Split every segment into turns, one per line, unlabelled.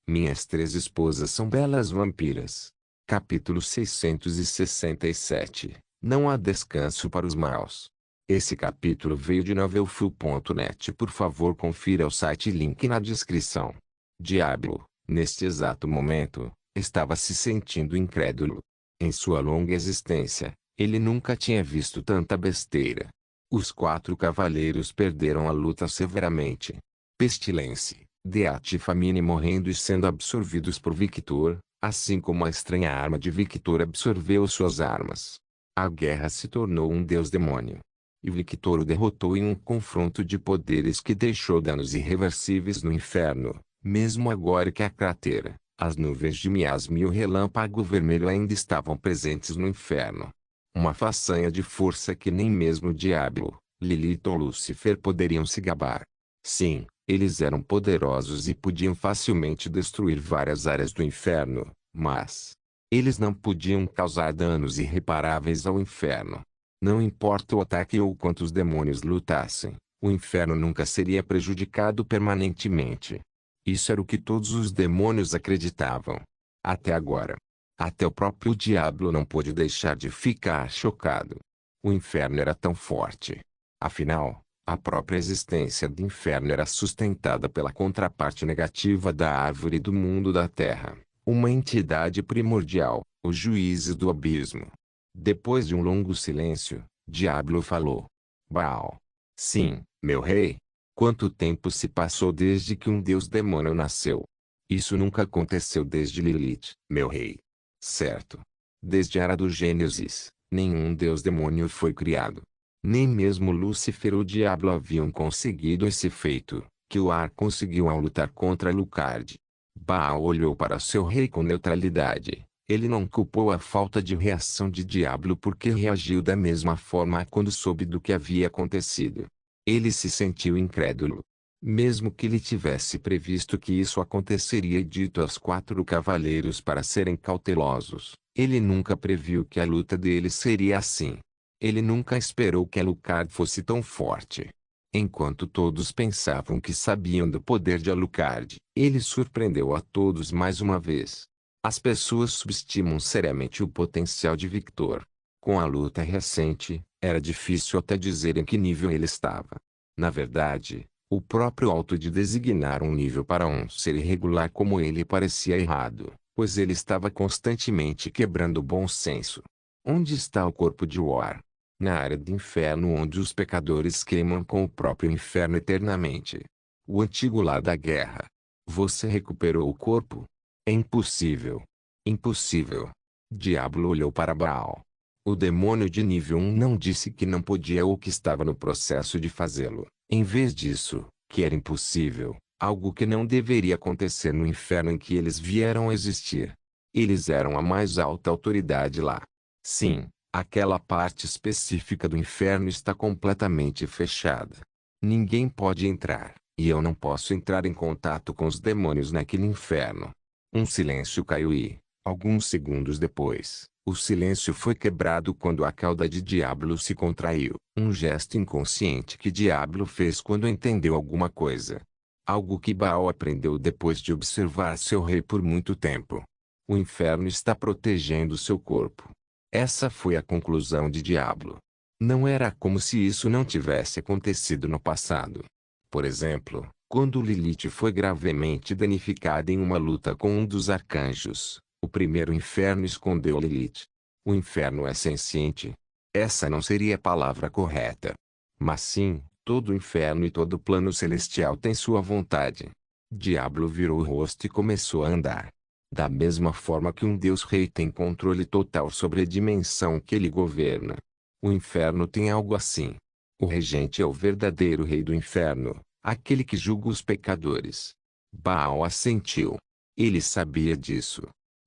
Minhas 3 esposas são belas vampiras. Capítulo 667. Não há descanso para os maus. Esse capítulo veio de novelfull.net. Por favor, confira o site, link na descrição. Diablo, neste exato momento, estava se sentindo incrédulo. Em sua longa existência, ele nunca tinha visto tanta besteira. Os 4 cavaleiros perderam a luta severamente. Pestilência, Death e Famine morrendo e sendo absorvidos por Victor, assim como a estranha arma de Victor absorveu suas armas. A guerra se tornou um deus-demônio. E Victor o derrotou em um confronto de poderes que deixou danos irreversíveis no inferno, mesmo agora que a cratera, as nuvens de miasma e o relâmpago vermelho ainda estavam presentes no inferno. Uma façanha de força que nem mesmo o Diablo, Lilith ou Lúcifer poderiam se gabar. Sim, eles eram poderosos e podiam facilmente destruir várias áreas do inferno, mas eles não podiam causar danos irreparáveis ao inferno. Não importa o ataque ou quantos demônios lutassem, o inferno nunca seria prejudicado permanentemente. Isso era o que todos os demônios acreditavam. Até agora. Até o próprio Diablo não pôde deixar de ficar chocado. O inferno era tão forte. Afinal, a própria existência do inferno era sustentada pela contraparte negativa da árvore do mundo da terra, uma entidade primordial, os juízes do abismo. Depois de um longo silêncio, Diablo falou. Baal. Sim, meu rei. Quanto tempo se passou desde que um deus-demônio nasceu? Isso nunca aconteceu desde Lilith, meu rei. Certo. Desde a Era do Gênesis, nenhum deus-demônio foi criado. Nem mesmo Lúcifer ou o Diablo haviam conseguido esse feito, que o ar conseguiu ao lutar contra Alucard. Baal olhou para seu rei com neutralidade. Ele não culpou a falta de reação de Diablo porque reagiu da mesma forma quando soube do que havia acontecido. Ele se sentiu incrédulo. Mesmo que ele tivesse previsto que isso aconteceria e dito aos 4 cavaleiros para serem cautelosos, ele nunca previu que a luta deles seria assim. Ele nunca esperou que Alucard fosse tão forte. Enquanto todos pensavam que sabiam do poder de Alucard, ele surpreendeu a todos mais uma vez. As pessoas subestimam seriamente o potencial de Victor. Com a luta recente, era difícil até dizer em que nível ele estava. Na verdade, o próprio auto de designar um nível para um ser irregular como ele parecia errado, pois ele estava constantemente quebrando o bom senso. Onde está o corpo de War? Na área do inferno onde os pecadores queimam com o próprio inferno eternamente. O antigo lar da guerra. Você recuperou o corpo? É impossível. Impossível. Diablo olhou para Baal. O demônio de nível 1 não disse que não podia ou que estava no processo de fazê-lo. Em vez disso, que era impossível, algo que não deveria acontecer no inferno em que eles vieram a existir. Eles eram a mais alta autoridade lá. Sim, aquela parte específica do inferno está completamente fechada. Ninguém pode entrar, e eu não posso entrar em contato com os demônios naquele inferno. Um silêncio caiu e, alguns segundos depois, o silêncio foi quebrado quando a cauda de Diablo se contraiu. Um gesto inconsciente que Diablo fez quando entendeu alguma coisa. Algo que Baal aprendeu depois de observar seu rei por muito tempo. O inferno está protegendo seu corpo. Essa foi a conclusão de Diablo. Não era como se isso não tivesse acontecido no passado. Por exemplo, quando Lilith foi gravemente danificada em uma luta com um dos arcanjos, o primeiro inferno escondeu Lilith. O inferno é senciente. Essa não seria a palavra correta. Mas sim, todo o inferno e todo o plano celestial tem sua vontade. Diablo virou o rosto e começou a andar. Da mesma forma que um Deus-Rei tem controle total sobre a dimensão que ele governa. O inferno tem algo assim. O regente é o verdadeiro rei do inferno, aquele que julga os pecadores. Baal assentiu. Ele sabia disso.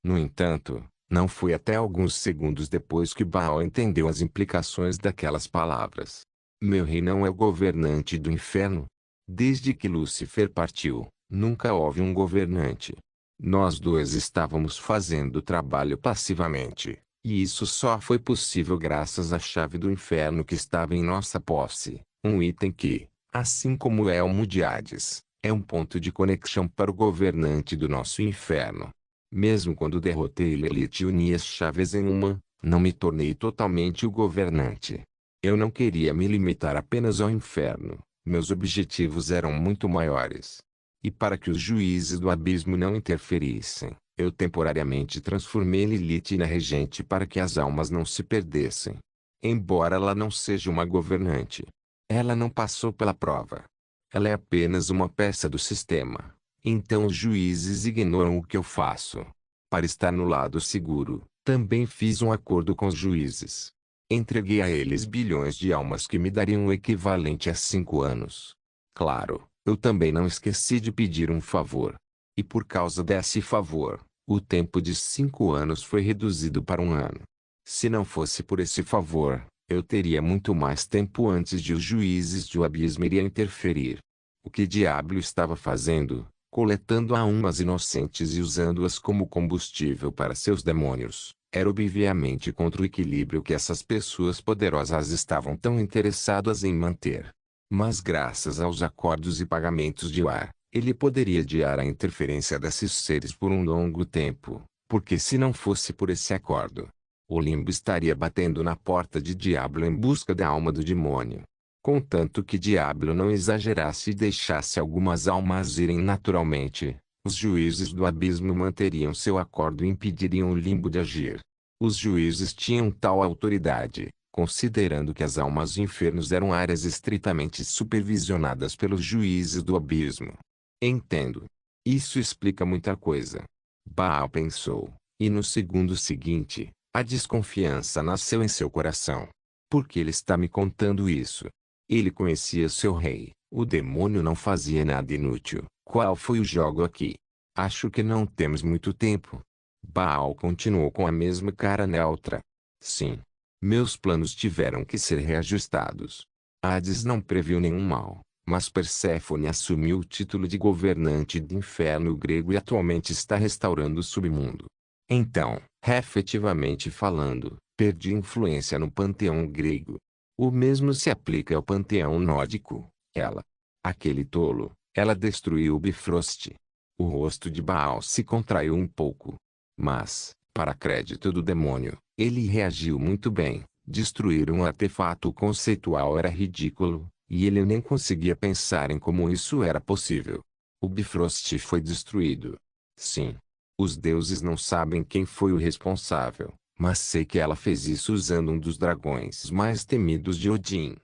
No entanto, não foi até alguns segundos depois que Baal entendeu as implicações daquelas palavras. Meu rei não é o governante do inferno? Desde que Lúcifer partiu, nunca houve um governante. Nós dois estávamos fazendo o trabalho passivamente, e isso só foi possível graças à chave do inferno que estava em nossa posse, um item que, assim como o elmo de Hades, É um ponto de conexão para o governante do nosso inferno. Mesmo quando derrotei Lilith e uni as chaves em uma, não me tornei totalmente o governante. Eu não queria me limitar apenas ao inferno, meus objetivos eram muito maiores. E para que os juízes do abismo não interferissem, eu temporariamente transformei Lilith na regente para que as almas não se perdessem. Embora ela não seja uma governante, ela não passou pela prova. Ela é apenas uma peça do sistema. Então os juízes ignoram o que eu faço. Para estar no lado seguro, também fiz um acordo com os juízes. Entreguei a eles bilhões de almas que me dariam o equivalente a 5 anos. Claro, eu também não esqueci de pedir um favor. E por causa desse favor, o tempo de 5 anos foi reduzido para 1 ano. Se não fosse por esse favor, eu teria muito mais tempo antes de os juízes do abismo iriam interferir. O que diabo estava fazendo? Coletando almas inocentes e usando-as como combustível para seus demônios, era obviamente contra o equilíbrio que essas pessoas poderosas estavam tão interessadas em manter. Mas graças aos acordos e pagamentos de Ar, ele poderia adiar a interferência desses seres por um longo tempo, porque se não fosse por esse acordo, o limbo estaria batendo na porta de Diablo em busca da alma do demônio. Contanto que Diablo não exagerasse e deixasse algumas almas irem naturalmente, os juízes do abismo manteriam seu acordo e impediriam o limbo de agir. Os juízes tinham tal autoridade, considerando que as almas do inferno eram áreas estritamente supervisionadas pelos juízes do abismo. Entendo. Isso explica muita coisa. Baal pensou, e no segundo seguinte, a desconfiança nasceu em seu coração. Por que ele está me contando isso? Ele conhecia seu rei. O demônio não fazia nada inútil. Qual foi o jogo aqui? Acho que não temos muito tempo. Baal continuou com a mesma cara neutra. Sim. Meus planos tiveram que ser reajustados. Hades não previu nenhum mal, mas Perséfone assumiu o título de governante do inferno grego e atualmente está restaurando o submundo. Então, efetivamente falando, perdi influência no panteão grego. O mesmo se aplica ao panteão nórdico. Aquele tolo, ela destruiu o Bifrost. O rosto de Baal se contraiu um pouco. Mas, para crédito do demônio, ele reagiu muito bem. Destruir um artefato conceitual era ridículo, e ele nem conseguia pensar em como isso era possível. O Bifrost foi destruído. Sim. Os deuses não sabem quem foi o responsável, mas sei que ela fez isso usando um dos dragões mais temidos de Odin.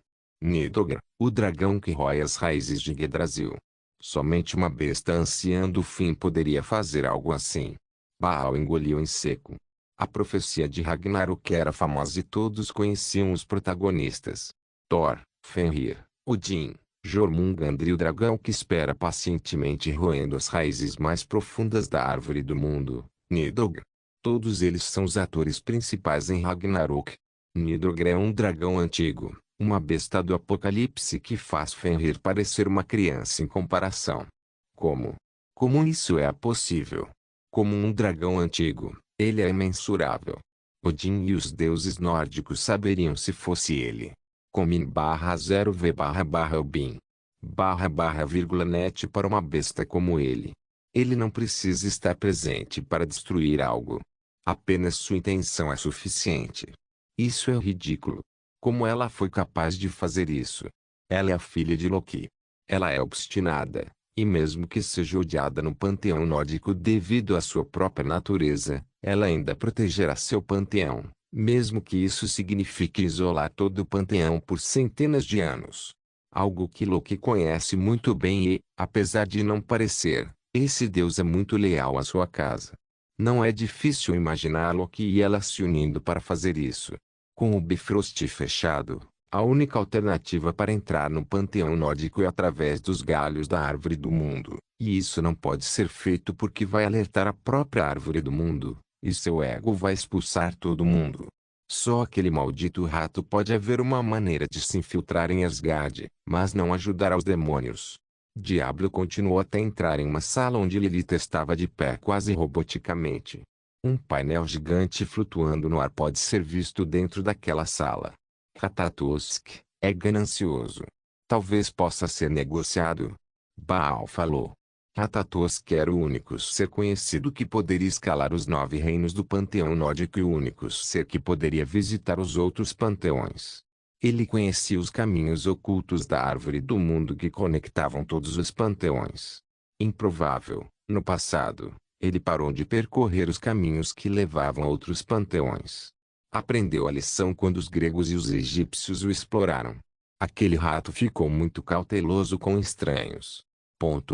Nidogr, o dragão que rói as raízes de Yggdrasil. Somente uma besta anciã do fim poderia fazer algo assim. Baal engoliu em seco. A profecia de Ragnarok era famosa e todos conheciam os protagonistas. Thor, Fenrir, Odin, Jormungandr e o dragão que espera pacientemente roendo as raízes mais profundas da árvore do mundo, Nidogr. Todos eles são os atores principais em Ragnarok. Nidogr é um dragão antigo, uma besta do apocalipse que faz Fenrir parecer uma criança em comparação. Como? Como isso é possível? Como um dragão antigo, ele é imensurável. Odin e os deuses nórdicos saberiam se fosse ele. Comin/0v/obin. //net para uma besta como ele. Ele não precisa estar presente para destruir algo. Apenas sua intenção é suficiente. Isso é ridículo. Como ela foi capaz de fazer isso? Ela é a filha de Loki. Ela é obstinada, e mesmo que seja odiada no panteão nórdico devido à sua própria natureza, ela ainda protegerá seu panteão. Mesmo que isso signifique isolar todo o panteão por centenas de anos. Algo que Loki conhece muito bem e, apesar de não parecer, esse deus é muito leal à sua casa. Não é difícil imaginar Loki e ela se unindo para fazer isso. Com o Bifrost fechado, a única alternativa para entrar no panteão nórdico é através dos galhos da árvore do mundo. E isso não pode ser feito porque vai alertar a própria árvore do mundo. E seu ego vai expulsar todo mundo. Só aquele maldito rato pode haver uma maneira de se infiltrar em Asgard, mas não ajudar aos demônios. Diablo continuou até entrar em uma sala onde Lilith estava de pé quase roboticamente. Um painel gigante flutuando no ar pode ser visto dentro daquela sala. Ratatosk é ganancioso. Talvez possa ser negociado. Baal falou. Ratatosk era o único ser conhecido que poderia escalar os 9 reinos do panteão nórdico e o único ser que poderia visitar os outros panteões. Ele conhecia os caminhos ocultos da árvore do mundo que conectavam todos os panteões. Improvável, no passado, ele parou de percorrer os caminhos que levavam a outros panteões. Aprendeu a lição quando os gregos e os egípcios o exploraram. Aquele rato ficou muito cauteloso com estranhos.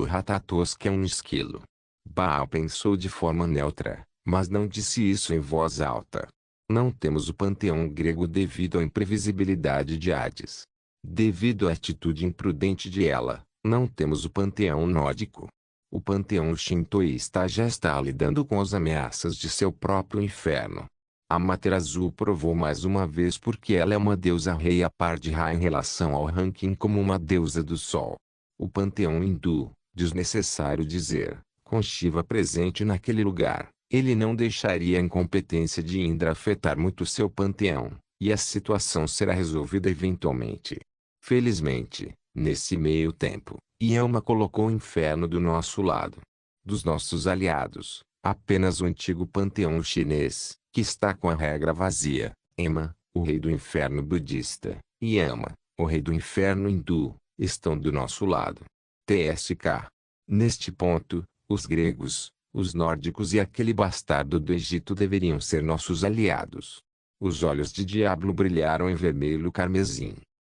Ratatosk é um esquilo. Baal pensou de forma neutra, mas não disse isso em voz alta. Não temos o panteão grego devido à imprevisibilidade de Hades. Devido à atitude imprudente de Ela, não temos o panteão nórdico. O panteão shintoísta já está lidando com as ameaças de seu próprio inferno. Amaterasu provou mais uma vez porque ela é uma deusa rei a par de Ra em relação ao ranking como uma deusa do sol. O panteão hindu, desnecessário dizer, com Shiva presente naquele lugar, ele não deixaria a incompetência de Indra afetar muito seu panteão, e a situação será resolvida eventualmente. Felizmente, nesse meio tempo, Yama colocou o inferno do nosso lado. Dos nossos aliados, apenas o antigo panteão chinês, que está com a regra vazia, Ema, o rei do inferno budista, e Yama, o rei do inferno hindu, estão do nosso lado. TSK. Neste ponto, os gregos, os nórdicos e aquele bastardo do Egito deveriam ser nossos aliados. Os olhos de Diablo brilharam em vermelho carmesim.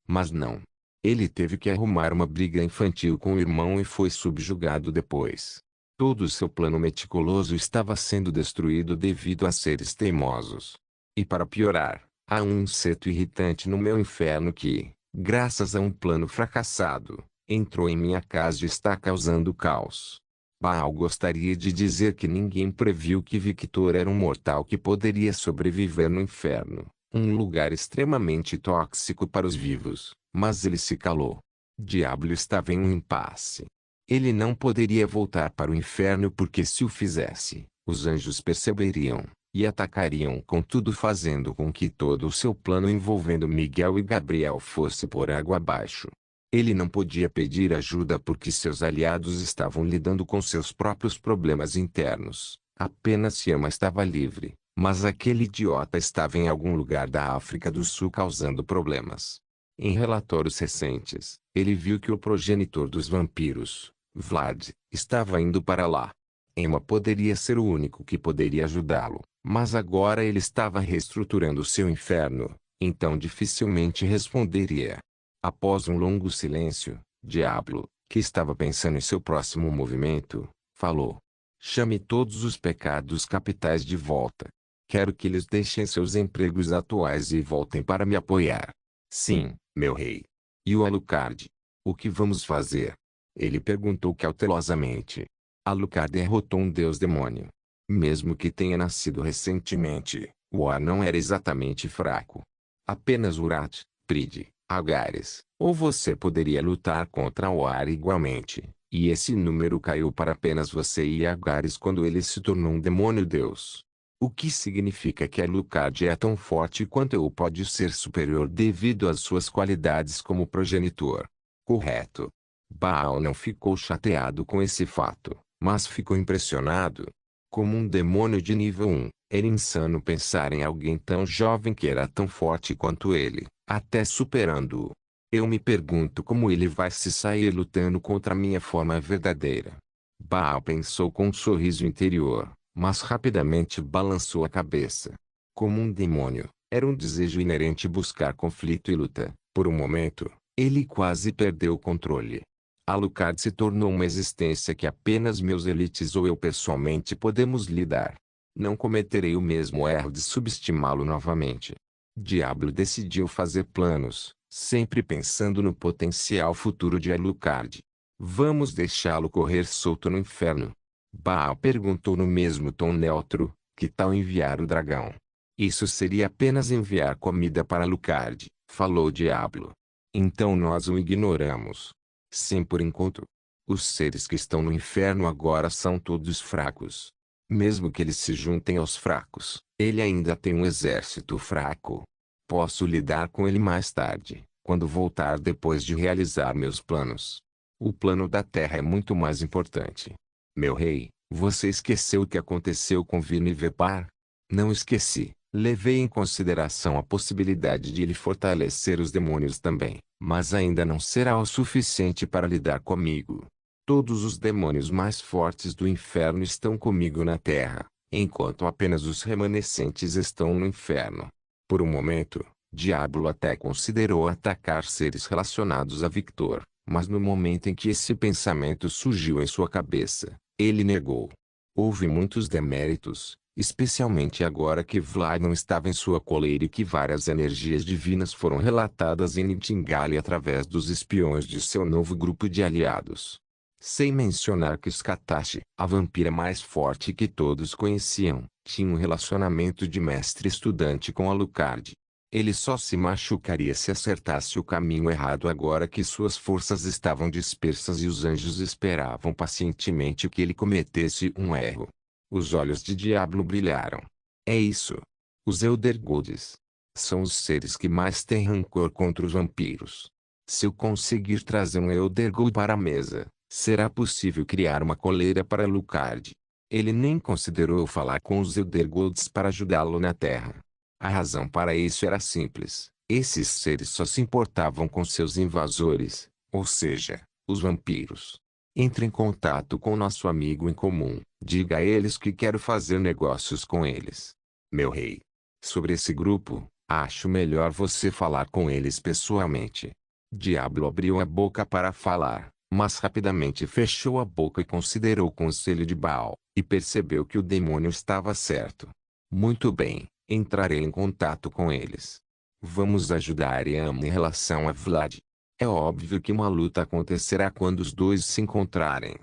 Mas não. Ele teve que arrumar uma briga infantil com o irmão e foi subjugado depois. Todo o seu plano meticuloso estava sendo destruído devido a seres teimosos. E para piorar, há um inseto irritante no meu inferno que, graças a um plano fracassado, entrou em minha casa e está causando caos. Baal gostaria de dizer que ninguém previu que Victor era um mortal que poderia sobreviver no inferno, um lugar extremamente tóxico para os vivos, mas ele se calou. Diablo estava em um impasse. Ele não poderia voltar para o inferno porque se o fizesse, os anjos perceberiam, e atacariam com tudo fazendo com que todo o seu plano envolvendo Miguel e Gabriel fosse por água abaixo. Ele não podia pedir ajuda porque seus aliados estavam lidando com seus próprios problemas internos. Apenas Yama estava livre, mas aquele idiota estava em algum lugar da África do Sul causando problemas. Em relatórios recentes, ele viu que o progenitor dos vampiros, Vlad, estava indo para lá. Ema poderia ser o único que poderia ajudá-lo, mas agora ele estava reestruturando seu inferno, então dificilmente responderia. Após um longo silêncio, Diablo, que estava pensando em seu próximo movimento, falou: chame todos os pecados capitais de volta. Quero que eles deixem seus empregos atuais e voltem para me apoiar. Sim, meu rei. E o Alucard? O que vamos fazer? Ele perguntou cautelosamente. Alucard derrotou um deus-demônio. Mesmo que tenha nascido recentemente, o Ar não era exatamente fraco. Apenas Urat, Pride, Agares, ou você poderia lutar contra o Ar igualmente, e esse número caiu para apenas você e Agares quando ele se tornou um demônio-deus. O que significa que Alucard é tão forte quanto eu pode ser superior devido às suas qualidades como progenitor. Correto. Baal não ficou chateado com esse fato, mas ficou impressionado. Como um demônio de nível 1, era insano pensar em alguém tão jovem que era tão forte quanto ele, até superando-o. Eu me pergunto como ele vai se sair lutando contra minha forma verdadeira. Baal pensou com um sorriso interior, mas rapidamente balançou a cabeça. Como um demônio, era um desejo inerente buscar conflito e luta. Por um momento, ele quase perdeu o controle. Alucard se tornou uma existência que apenas meus elites ou eu pessoalmente podemos lidar. Não cometerei o mesmo erro de subestimá-lo novamente. Diablo decidiu fazer planos, sempre pensando no potencial futuro de Alucard. Vamos deixá-lo correr solto no inferno? Baal perguntou no mesmo tom neutro, que tal enviar o dragão? Isso seria apenas enviar comida para Alucard, falou Diablo. Então nós o ignoramos. Sim, por enquanto. Os seres que estão no inferno agora são todos fracos. Mesmo que eles se juntem aos fracos, ele ainda tem um exército fraco. Posso lidar com ele mais tarde, quando voltar depois de realizar meus planos. O plano da Terra é muito mais importante. Meu rei, você esqueceu o que aconteceu com Vinivepar? Não esqueci. Levei em consideração a possibilidade de ele fortalecer os demônios também, mas ainda não será o suficiente para lidar comigo. Todos os demônios mais fortes do inferno estão comigo na Terra, enquanto apenas os remanescentes estão no inferno. Por um momento, Diablo até considerou atacar seres relacionados a Victor, mas no momento em que esse pensamento surgiu em sua cabeça, ele negou. Houve muitos deméritos, especialmente agora que Vlad não estava em sua coleira e que várias energias divinas foram relatadas em Nightingale através dos espiões de seu novo grupo de aliados. Sem mencionar que Skatashi, a vampira mais forte que todos conheciam, tinha um relacionamento de mestre-estudante com Alucard. Ele só se machucaria se acertasse o caminho errado agora que suas forças estavam dispersas e os anjos esperavam pacientemente que ele cometesse um erro. Os olhos de Diablo brilharam. É isso. Os Elder-Gods são os seres que mais têm rancor contra os vampiros. Se eu conseguir trazer um Elder-God para a mesa, será possível criar uma coleira para Alucard. Ele nem considerou falar com os Elder-Gods para ajudá-lo na Terra. A razão para isso era simples. Esses seres só se importavam com seus invasores, ou seja, os vampiros. Entre em contato com nosso amigo em comum. Diga a eles que quero fazer negócios com eles. Meu rei. Sobre esse grupo, acho melhor você falar com eles pessoalmente. Diablo abriu a boca para falar, mas rapidamente fechou a boca e considerou o conselho de Baal, e percebeu que o demônio estava certo. Muito bem. Entrarei em contato com eles. Vamos ajudar Yama em relação a Vlad. É óbvio que uma luta acontecerá quando os dois se encontrarem.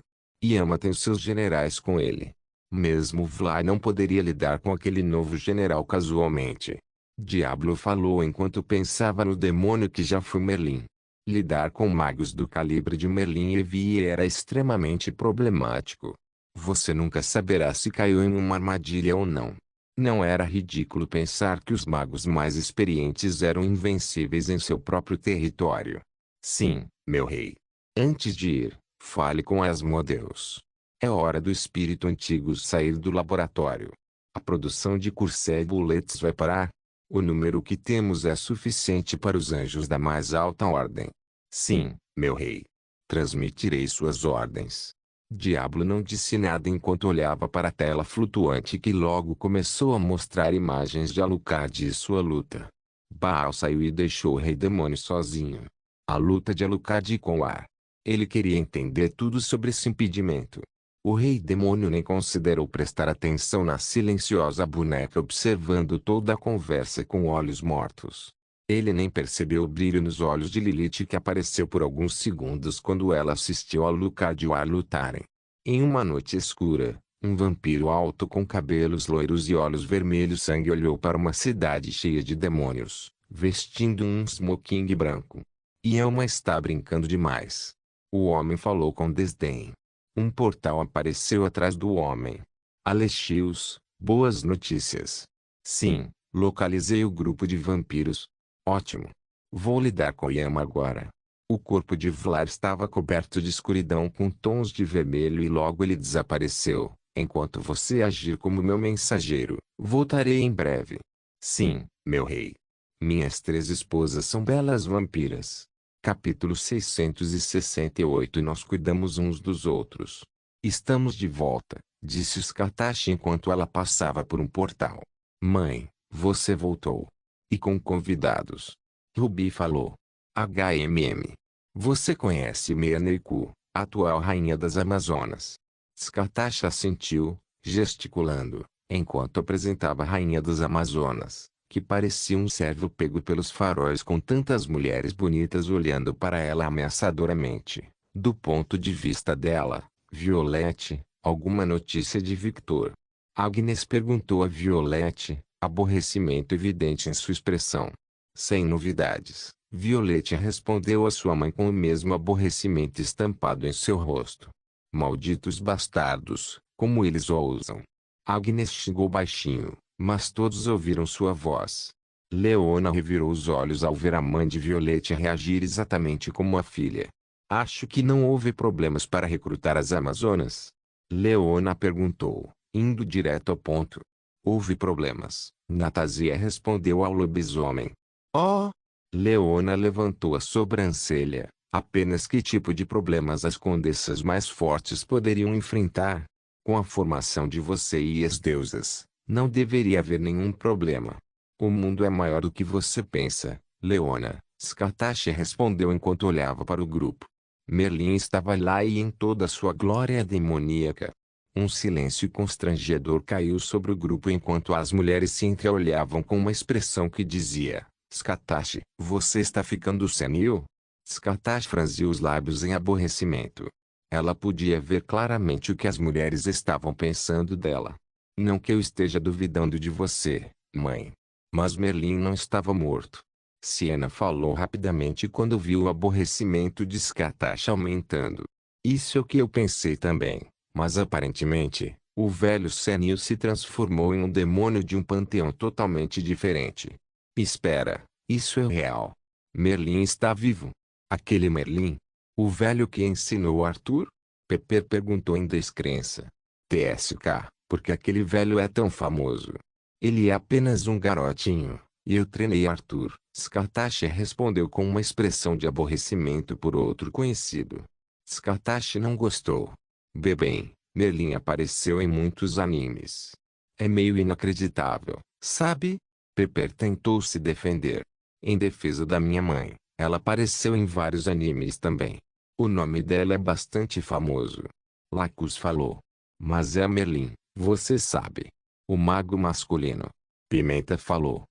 Yama tem seus generais com ele. Mesmo Vlad não poderia lidar com aquele novo general casualmente. Diablo falou enquanto pensava no demônio que já foi Merlin. Lidar com magos do calibre de Merlin e Evie era extremamente problemático. Você nunca saberá se caiu em uma armadilha ou não. Não era ridículo pensar que os magos mais experientes eram invencíveis em seu próprio território. Sim, meu rei. Antes de ir, fale com Asmodeus. É hora do espírito antigo sair do laboratório. A produção de Cursed Bullets vai parar. O número que temos é suficiente para os anjos da mais alta ordem. Sim, meu rei. Transmitirei suas ordens. Diablo não disse nada enquanto olhava para a tela flutuante que logo começou a mostrar imagens de Alucard e sua luta. Baal saiu e deixou o Rei Demônio sozinho. A luta de Alucard com o ar. Ele queria entender tudo sobre esse impedimento. O Rei Demônio nem considerou prestar atenção na silenciosa boneca observando toda a conversa com olhos mortos. Ele nem percebeu o brilho nos olhos de Lilith que apareceu por alguns segundos quando ela assistiu a Alucard e o ar lutarem. Em uma noite escura, um vampiro alto com cabelos loiros e olhos vermelhos sangue olhou para uma cidade cheia de demônios, vestindo um smoking branco. Yama está brincando demais. O homem falou com desdém. Um portal apareceu atrás do homem. Alexios, boas notícias. Sim, localizei o grupo de vampiros. Ótimo. Vou lidar com Yama agora. O corpo de Vlad estava coberto de escuridão com tons de vermelho e logo ele desapareceu. Enquanto você agir como meu mensageiro, voltarei em breve. Sim, meu rei. Minhas 3 esposas são belas vampiras. Capítulo 668 E nós cuidamos uns dos outros. Estamos de volta, disse Skatashi enquanto ela passava por um portal. Mãe, você voltou. E com convidados. Ruby falou. HMM. Você conhece Meaneku, a atual rainha das Amazonas? Skatashi assentiu, gesticulando, enquanto apresentava a rainha das Amazonas, que parecia um servo pego pelos faróis com tantas mulheres bonitas olhando para ela ameaçadoramente. Do ponto de vista dela, Violette, alguma notícia de Victor? Agnes perguntou a Violette, aborrecimento evidente em sua expressão. Sem novidades, Violette respondeu a sua mãe com o mesmo aborrecimento estampado em seu rosto. Malditos bastardos, como eles ousam. Agnes xingou baixinho, mas todos ouviram sua voz. Leona revirou os olhos ao ver a mãe de Violette reagir exatamente como a filha. Acho que não houve problemas para recrutar as Amazonas. Leona perguntou, indo direto ao ponto. Houve problemas, Natazia respondeu ao lobisomem. Oh! Leona levantou a sobrancelha. Apenas que tipo de problemas as condessas mais fortes poderiam enfrentar? Com a formação de você e as deusas, não deveria haver nenhum problema. O mundo é maior do que você pensa, Leona, Scartache respondeu enquanto olhava para o grupo. Merlin estava lá e em toda sua glória demoníaca. Um silêncio constrangedor caiu sobre o grupo enquanto as mulheres se entreolhavam com uma expressão que dizia: Scartache, você está ficando senil? Scartache franziu os lábios em aborrecimento. Ela podia ver claramente o que as mulheres estavam pensando dela. Não que eu esteja duvidando de você, mãe. Mas Merlin não estava morto. Siena falou rapidamente quando viu o aborrecimento de Scartache aumentando. Isso é o que eu pensei também, mas aparentemente, o velho senil se transformou em um demônio de um panteão totalmente diferente. Espera, isso é real. Merlin está vivo. Aquele Merlin? O velho que ensinou Arthur? Pepper perguntou em descrença. TSK, porque aquele velho é tão famoso. Ele é apenas um garotinho, e eu treinei Arthur. Scartache respondeu com uma expressão de aborrecimento por outro conhecido. Scartache não gostou. Bem, Merlin apareceu em muitos animes. É meio inacreditável, sabe? Pepper tentou se defender. Em defesa da minha mãe, ela apareceu em vários animes também. O nome dela é bastante famoso. Lacus falou. Mas é Merlin, você sabe. O mago masculino. Pimenta falou.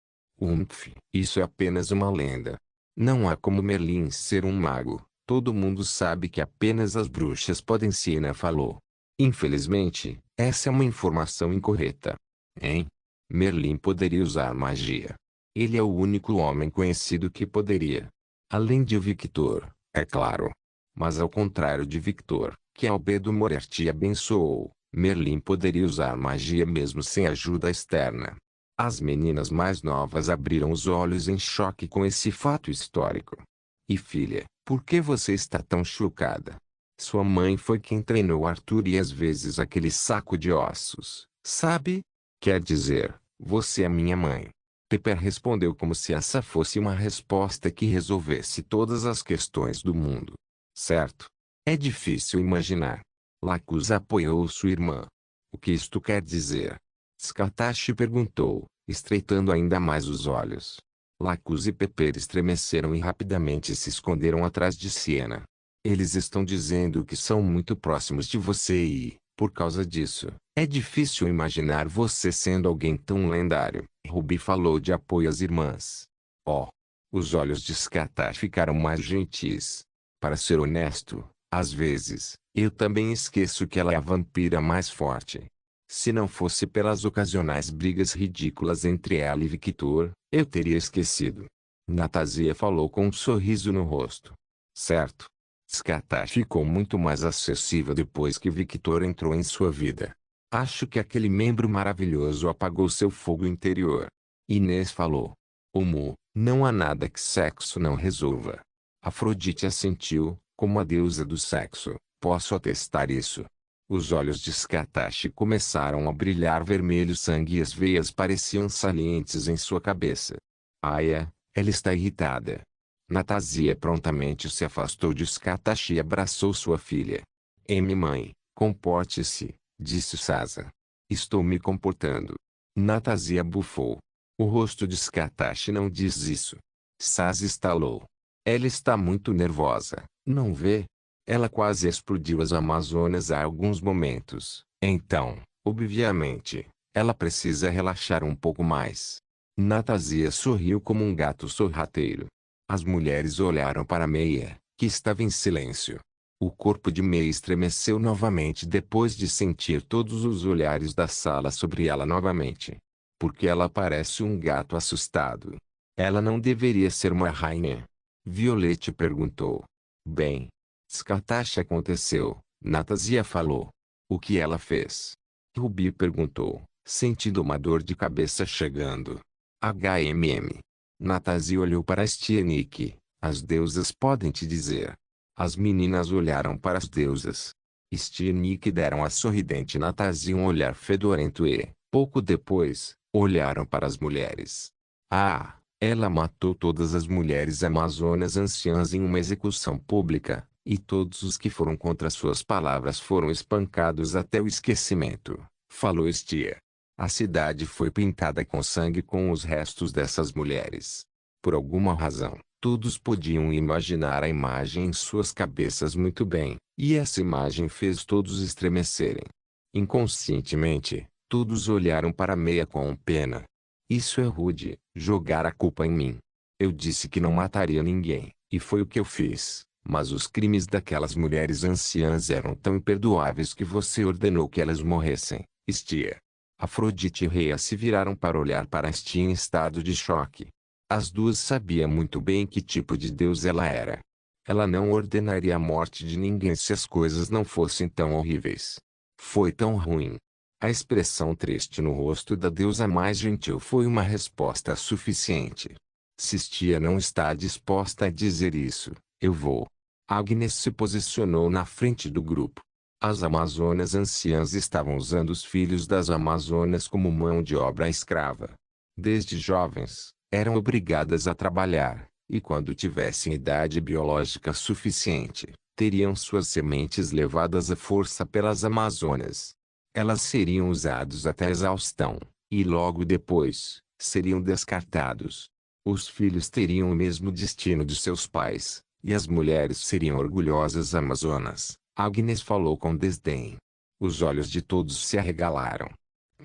Isso é apenas uma lenda. Não há como Merlin ser um mago. Todo mundo sabe que apenas as bruxas podem. Siena falou. Infelizmente, essa é uma informação incorreta. Hein? Merlin poderia usar magia. Ele é o único homem conhecido que poderia. Além de Victor, é claro. Mas ao contrário de Victor, que Albedo Moriarty abençoou, Merlin poderia usar magia mesmo sem ajuda externa. As meninas mais novas abriram os olhos em choque com esse fato histórico. E filha, por que você está tão chocada? Sua mãe foi quem treinou Arthur e às vezes aquele saco de ossos, sabe? Quer dizer, você é minha mãe. Pepper respondeu como se essa fosse uma resposta que resolvesse todas as questões do mundo. Certo? É difícil imaginar. Lacus apoiou sua irmã. O que isto quer dizer? Scartache perguntou, estreitando ainda mais os olhos. Lacus e Pepper estremeceram e rapidamente se esconderam atrás de Siena. Eles estão dizendo que são muito próximos de você e, por causa disso, é difícil imaginar você sendo alguém tão lendário. Ruby falou de apoio às irmãs. Oh! Os olhos de Scartache ficaram mais gentis. Para ser honesto, às vezes, eu também esqueço que ela é a vampira mais forte. Se não fosse pelas ocasionais brigas ridículas entre ela e Victor, eu teria esquecido. Natazia falou com um sorriso no rosto. Certo. Scartache ficou muito mais acessível depois que Victor entrou em sua vida. Acho que aquele membro maravilhoso apagou seu fogo interior. Inês falou. Não há nada que sexo não resolva. Afrodite assentiu, como a deusa do sexo, posso atestar isso. Os olhos de Scartache começaram a brilhar vermelho sangue e as veias pareciam salientes em sua cabeça. Aya, ela está irritada. Natazia prontamente se afastou de Scartache e abraçou sua filha. Mãe, comporte-se, disse Sasa. Estou me comportando. Natazia bufou. O rosto de Scartache não diz isso. Sasa estalou. Ela está muito nervosa, não vê? Ela quase explodiu as Amazonas há alguns momentos. Então, obviamente, ela precisa relaxar um pouco mais. Natazia sorriu como um gato sorrateiro. As mulheres olharam para Meia, que estava em silêncio. O corpo de Meia estremeceu novamente depois de sentir todos os olhares da sala sobre ela novamente. Porque ela parece um gato assustado. Ela não deveria ser uma rainha. Violette perguntou. Bem, Scartache aconteceu, Natazia falou. O que ela fez? Ruby perguntou, sentindo uma dor de cabeça chegando. HMM. Natazia olhou para Stianik. As deusas podem te dizer. As meninas olharam para as deusas. Stia e Nick deram à sorridente Natasha um olhar fedorento e, pouco depois, olharam para as mulheres. Ah, ela matou todas as mulheres amazonas anciãs em uma execução pública, e todos os que foram contra suas palavras foram espancados até o esquecimento, falou Stia. A cidade foi pintada com sangue com os restos dessas mulheres. Por alguma razão, todos podiam imaginar a imagem em suas cabeças muito bem, e essa imagem fez todos estremecerem. Inconscientemente, todos olharam para Meia com pena. Isso é rude, jogar a culpa em mim. Eu disse que não mataria ninguém, e foi o que eu fiz, mas os crimes daquelas mulheres anciãs eram tão imperdoáveis que você ordenou que elas morressem, Stia. Afrodite e Rhea se viraram para olhar para Stia em estado de choque. As duas sabiam muito bem que tipo de deus ela era. Ela não ordenaria a morte de ninguém se as coisas não fossem tão horríveis. Foi tão ruim. A expressão triste no rosto da deusa mais gentil foi uma resposta suficiente. Se Stia não está disposta a dizer isso, eu vou. Agnes se posicionou na frente do grupo. As amazonas anciãs estavam usando os filhos das amazonas como mão de obra escrava. Desde jovens, eram obrigadas a trabalhar, e quando tivessem idade biológica suficiente, teriam suas sementes levadas à força pelas amazonas. Elas seriam usadas até a exaustão, e logo depois, seriam descartados. Os filhos teriam o mesmo destino de seus pais, e as mulheres seriam orgulhosas amazonas, Agnes falou com desdém. Os olhos de todos se arregalaram.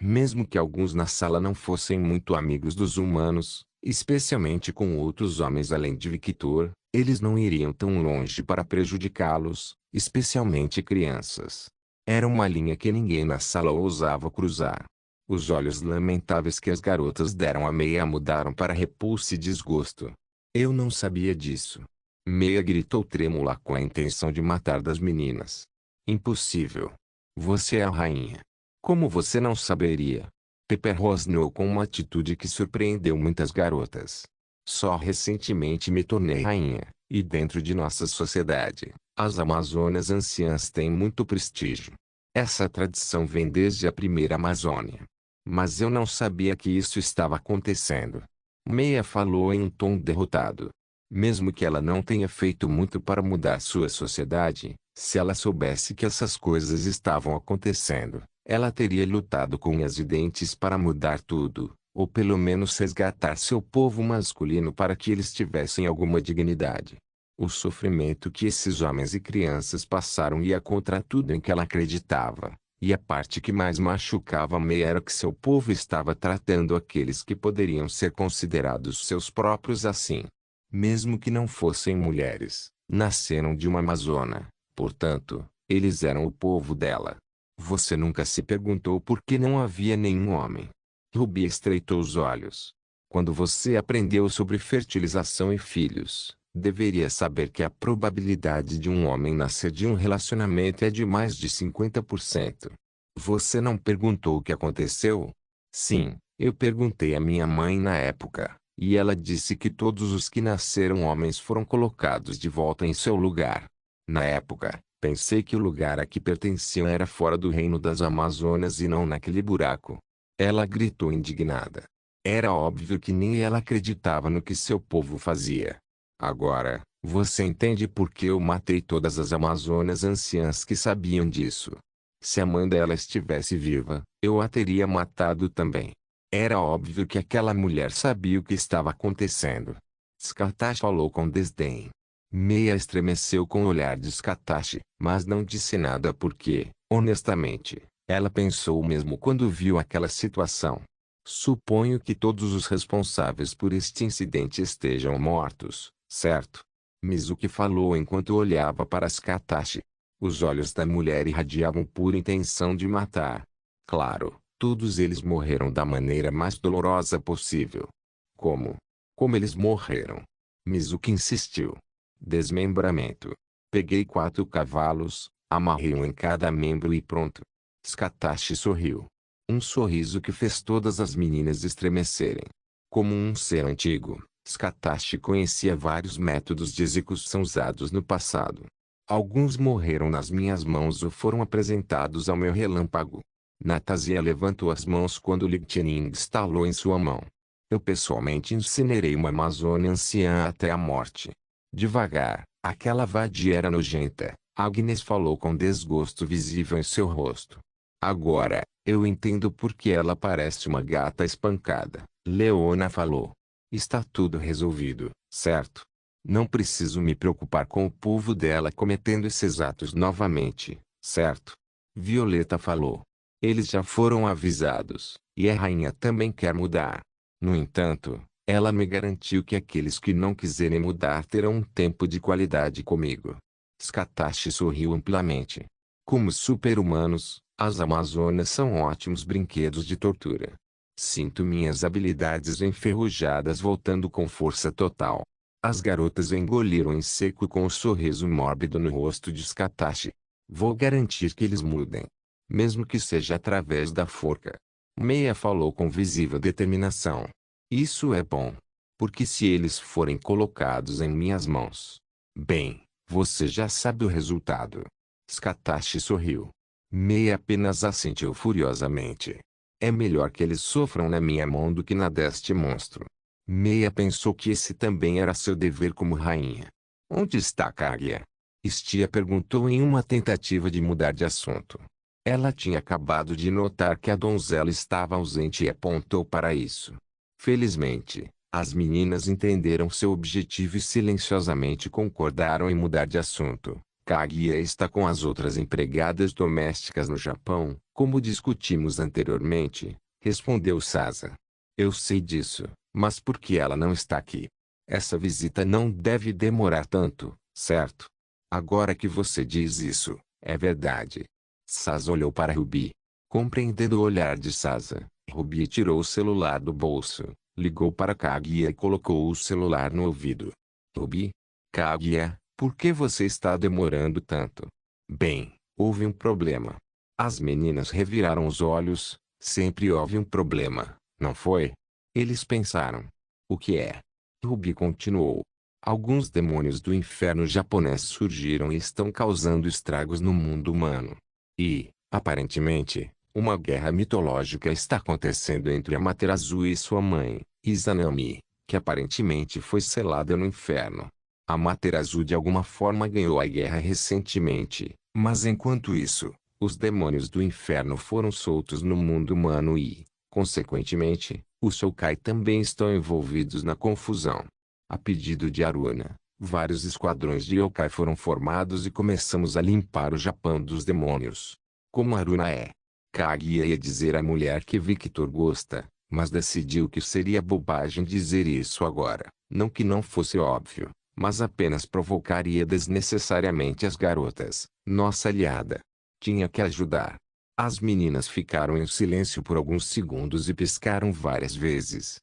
Mesmo que alguns na sala não fossem muito amigos dos humanos, especialmente com outros homens além de Victor, eles não iriam tão longe para prejudicá-los, especialmente crianças. Era uma linha que ninguém na sala ousava cruzar. Os olhos lamentáveis que as garotas deram a Meia mudaram para repulsa e desgosto. Eu não sabia disso. Meia gritou trêmula com a intenção de matar das meninas. Impossível. Você é a rainha. Como você não saberia? Pepper rosnou com uma atitude que surpreendeu muitas garotas. Só recentemente me tornei rainha, e dentro de nossa sociedade, as amazonas anciãs têm muito prestígio. Essa tradição vem desde a primeira Amazônia. Mas eu não sabia que isso estava acontecendo. Meia falou em um tom derrotado. Mesmo que ela não tenha feito muito para mudar sua sociedade, se ela soubesse que essas coisas estavam acontecendo, ela teria lutado com unhas e dentes para mudar tudo, ou pelo menos resgatar seu povo masculino para que eles tivessem alguma dignidade. O sofrimento que esses homens e crianças passaram ia contra tudo em que ela acreditava, e a parte que mais machucava Meia era que seu povo estava tratando aqueles que poderiam ser considerados seus próprios assim. Mesmo que não fossem mulheres, nasceram de uma amazona, portanto, eles eram o povo dela. Você nunca se perguntou por que não havia nenhum homem? Ruby estreitou os olhos. Quando você aprendeu sobre fertilização e filhos, deveria saber que a probabilidade de um homem nascer de um relacionamento é de mais de 50%. Você não perguntou o que aconteceu? Sim, eu perguntei à minha mãe na época, e ela disse que todos os que nasceram homens foram colocados de volta em seu lugar. Na época, pensei que o lugar a que pertenciam era fora do reino das Amazonas e não naquele buraco. Ela gritou indignada. Era óbvio que nem ela acreditava no que seu povo fazia. Agora, você entende por que eu matei todas as Amazonas anciãs que sabiam disso. Se a mãe dela estivesse viva, eu a teria matado também. Era óbvio que aquela mulher sabia o que estava acontecendo. Skatashi falou com desdém. Meia estremeceu com o olhar de Skatashi, mas não disse nada porque, honestamente, ela pensou o mesmo quando viu aquela situação. Suponho que todos os responsáveis por este incidente estejam mortos, certo? Mizuki falou enquanto olhava para Skatashi. Os olhos da mulher irradiavam pura intenção de matar. Claro, todos eles morreram da maneira mais dolorosa possível. Como? Como eles morreram? Mizuki insistiu. Desmembramento. Peguei 4 cavalos, amarrei um em cada membro e pronto. Skatashi sorriu. Um sorriso que fez todas as meninas estremecerem. Como um ser antigo, Skatashi conhecia vários métodos de execução usados no passado. Alguns morreram nas minhas mãos ou foram apresentados ao meu relâmpago. Natasia levantou as mãos quando Lightning estalou em sua mão. Eu pessoalmente incinerei uma amazônia anciã até a morte. Devagar, aquela vadia era nojenta. Agnes falou com desgosto visível em seu rosto. Agora, eu entendo por que ela parece uma gata espancada. Leona falou. Está tudo resolvido, certo? Não preciso me preocupar com o povo dela cometendo esses atos novamente, certo? Violeta falou. Eles já foram avisados, e a rainha também quer mudar. No entanto, ela me garantiu que aqueles que não quiserem mudar terão um tempo de qualidade comigo. Scatashi sorriu amplamente. Como super-humanos, as Amazonas são ótimos brinquedos de tortura. Sinto minhas habilidades enferrujadas voltando com força total. As garotas engoliram em seco com um sorriso mórbido no rosto de Scatashi. Vou garantir que eles mudem. Mesmo que seja através da forca. Meia falou com visível determinação. Isso é bom. Porque se eles forem colocados em minhas mãos. Bem, você já sabe o resultado. Scatashi sorriu. Meia apenas assentiu furiosamente. É melhor que eles sofram na minha mão do que na deste monstro. Meia pensou que esse também era seu dever como rainha. Onde está Kaguya? Estia perguntou em uma tentativa de mudar de assunto. Ela tinha acabado de notar que a donzela estava ausente e apontou para isso. Felizmente, as meninas entenderam seu objetivo e silenciosamente concordaram em mudar de assunto. Kaguya está com as outras empregadas domésticas no Japão, como discutimos anteriormente, respondeu Sasa. Eu sei disso, mas por que ela não está aqui? Essa visita não deve demorar tanto, certo? Agora que você diz isso, é verdade. Sasa olhou para Ruby. Compreendendo o olhar de Sasa, Ruby tirou o celular do bolso, ligou para Kaguya e colocou o celular no ouvido. Ruby? Kaguya, por que você está demorando tanto? Bem, houve um problema. As meninas reviraram os olhos. Sempre houve um problema, não foi? Eles pensaram. O que é? Ruby continuou. Alguns demônios do inferno japonês surgiram e estão causando estragos no mundo humano. E, aparentemente, uma guerra mitológica está acontecendo entre Amaterasu e sua mãe, Izanami, que aparentemente foi selada no inferno. Amaterasu de alguma forma ganhou a guerra recentemente, mas enquanto isso, os demônios do inferno foram soltos no mundo humano e, consequentemente, os Shokai também estão envolvidos na confusão. A pedido de Aruna, vários esquadrões de yokai foram formados e começamos a limpar o Japão dos demônios. Como Aruna é. Kaguya ia dizer à mulher que Victor gosta, mas decidiu que seria bobagem dizer isso agora. Não que não fosse óbvio, mas apenas provocaria desnecessariamente as garotas, nossa aliada. Tinha que ajudar. As meninas ficaram em silêncio por alguns segundos e piscaram várias vezes.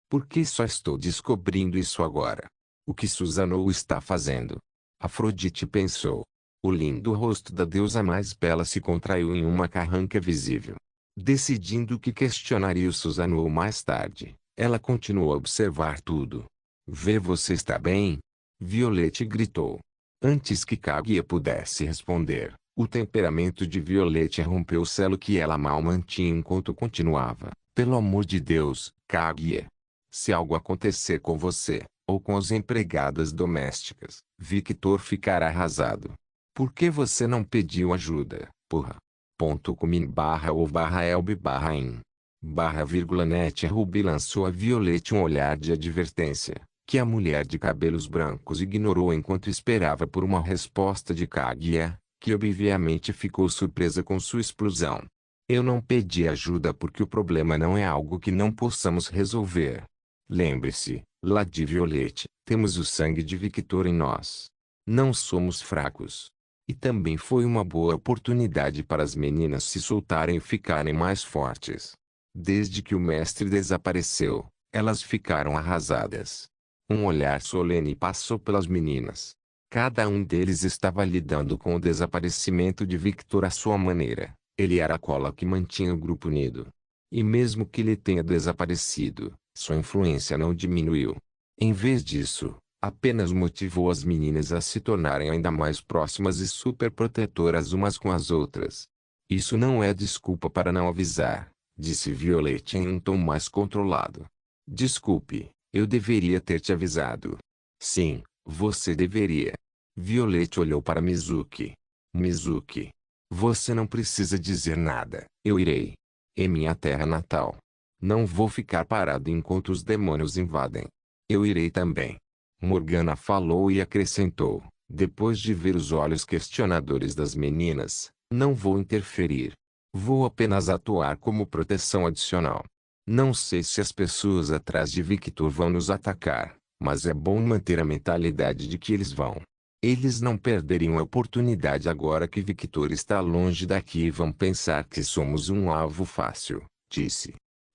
Por que só estou descobrindo isso agora? O que Susanoo está fazendo? Afrodite pensou. O lindo rosto da deusa mais bela se contraiu em uma carranca visível. Decidindo que questionaria o Susanoo mais tarde, ela continuou a observar tudo. Vê, você está bem? Violette gritou. Antes que Kaguya pudesse responder, o temperamento de Violette rompeu o selo que ela mal mantinha enquanto continuava. Pelo amor de Deus, Kaguya. Se algo acontecer com você, ou com as empregadas domésticas, Victor ficará arrasado. Por que você não pediu ajuda, porra? .com/ou/elb/in/net Ruby lançou a Violette um olhar de advertência, que a mulher de cabelos brancos ignorou enquanto esperava por uma resposta de Kaguya, que obviamente ficou surpresa com sua explosão. Eu não pedi ajuda porque o problema não é algo que não possamos resolver. Lembre-se, Lady Violette, temos o sangue de Victor em nós. Não somos fracos. E também foi uma boa oportunidade para as meninas se soltarem e ficarem mais fortes. Desde que o mestre desapareceu, elas ficaram arrasadas. Um olhar solene passou pelas meninas. Cada um deles estava lidando com o desaparecimento de Victor à sua maneira. Ele era a cola que mantinha o grupo unido. E mesmo que ele tenha desaparecido, sua influência não diminuiu. Em vez disso, apenas motivou as meninas a se tornarem ainda mais próximas e superprotetoras umas com as outras. Isso não é desculpa para não avisar, disse Violet em um tom mais controlado. Desculpe, eu deveria ter te avisado. Sim, você deveria. Violet olhou para Mizuki. Mizuki, você não precisa dizer nada. Eu irei. Em minha terra natal. Não vou ficar parado enquanto os demônios invadem. Eu irei também. Morgana falou e acrescentou, depois de ver os olhos questionadores das meninas, não vou interferir. Vou apenas atuar como proteção adicional. Não sei se as pessoas atrás de Victor vão nos atacar, mas é bom manter a mentalidade de que eles vão. Eles não perderiam a oportunidade agora que Victor está longe daqui e vão pensar que somos um alvo fácil, disse.